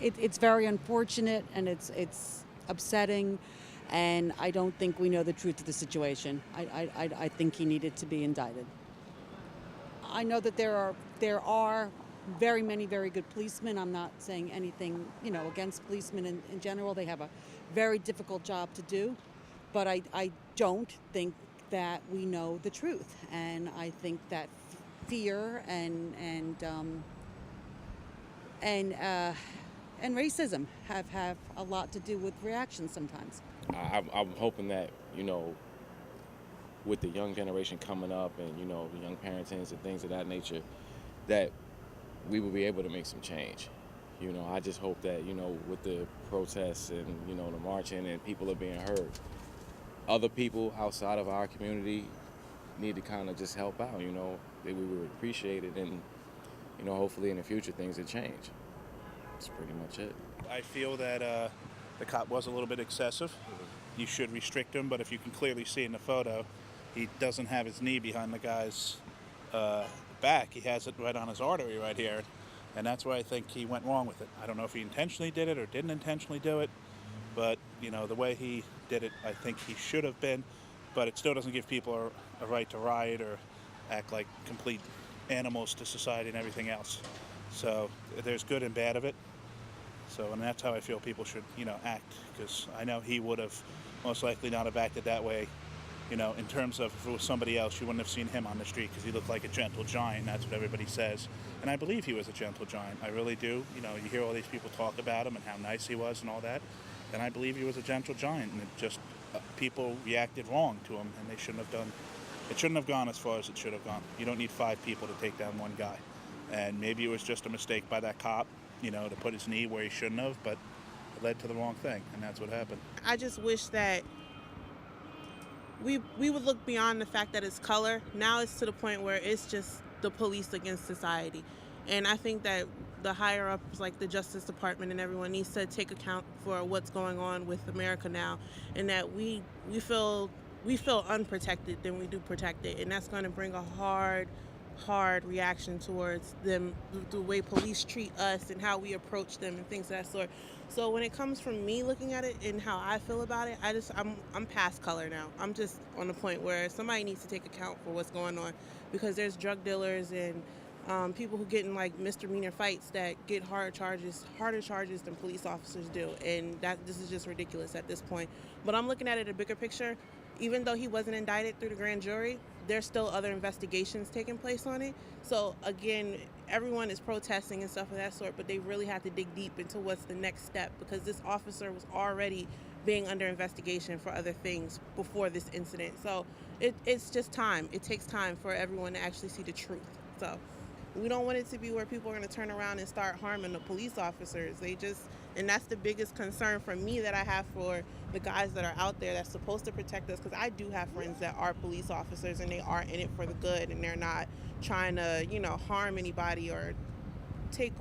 It's very unfortunate, and it's upsetting, and I don't think we know the truth of the situation. I think he needed to be indicted. I know that there are very many very good policemen. I'm not saying anything, against policemen in general. They have a very difficult job to do, but I don't think that we know the truth, and I think that fear and racism have a lot to do with reactions sometimes. I'm hoping that, with the young generation coming up and, the young parentings and things of that nature, that we will be able to make some change. I just hope that, with the protests and, the marching and people are being heard, other people outside of our community need to kind of just help out, that we would appreciate it, and, hopefully in the future things will change. That's pretty much it. I feel that the cop was a little bit excessive. You should restrict him, but if you can clearly see in the photo, he doesn't have his knee behind the guy's back. He has it right on his artery right here, and that's why I think he went wrong with it. I don't know if he intentionally did it or didn't intentionally do it, but, the way he did it, I think he should have been, but it still doesn't give people a right to riot or act like complete animals to society and everything else. So there's good and bad of it. So, and that's how I feel people should, act, because I know he would have most likely not have acted that way, in terms of if it was somebody else, you wouldn't have seen him on the street because he looked like a gentle giant. That's what everybody says. And I believe he was a gentle giant. I really do. You hear all these people talk about him and how nice he was and all that. And I believe he was a gentle giant, and it just people reacted wrong to him, and they shouldn't have done. It shouldn't have gone as far as it should have gone. You don't need 5 people to take down one guy. And maybe it was just a mistake by that cop, to put his knee where he shouldn't have, but it led to the wrong thing, and that's what happened. I just wish that we would look beyond the fact that it's color. Now it's to the point where it's just the police against society. And I think that the higher ups, like the Justice Department and everyone, needs to take account for what's going on with America now, and that we feel unprotected than we do protected, and that's going to bring a hard reaction towards them, the way police treat us and how we approach them and things of that sort. So when it comes from me looking at it and how I feel about it, I'm past color now. I'm just on the point where somebody needs to take account for what's going on, because there's drug dealers and people who get in like misdemeanor fights that get harder charges than police officers do, and this is just ridiculous at this point. But I'm looking at it a bigger picture. Even though he wasn't indicted through the grand jury, there's still other investigations taking place on it. So again, everyone is protesting and stuff of that sort, but they really have to dig deep into what's the next step, because this officer was already being under investigation for other things before this incident. So it's just time. It takes time for everyone to actually see the truth. So we don't want it to be where people are going to turn around and start harming the police officers. And that's the biggest concern for me that I have for the guys that are out there that's supposed to protect us, because I do have friends that are police officers and they are in it for the good, and they're not trying to, harm anybody or take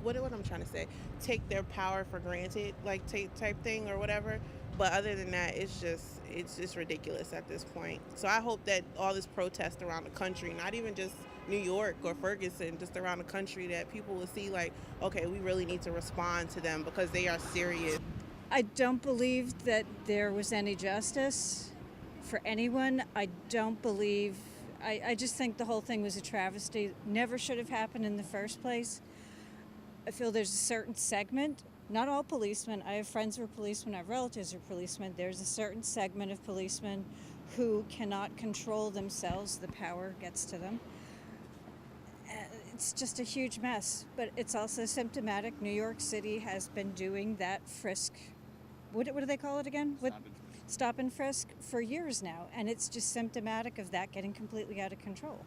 take their power for granted, like type thing or whatever. But other than that, it's just ridiculous at this point. So I hope that all this protest around the country, not even just New York or Ferguson, just around the country, that people will see like, okay, we really need to respond to them because they are serious. I don't believe that there was any justice for anyone. I just think the whole thing was a travesty. Never should have happened in the first place. I feel there's a certain segment, not all policemen, I have friends who are policemen, I have relatives who are policemen, there's a certain segment of policemen who cannot control themselves, the power gets to them. It's just a huge mess, but it's also symptomatic. New York City has been doing that frisk, what do they call it again? Stop and frisk for years now, and it's just symptomatic of that getting completely out of control.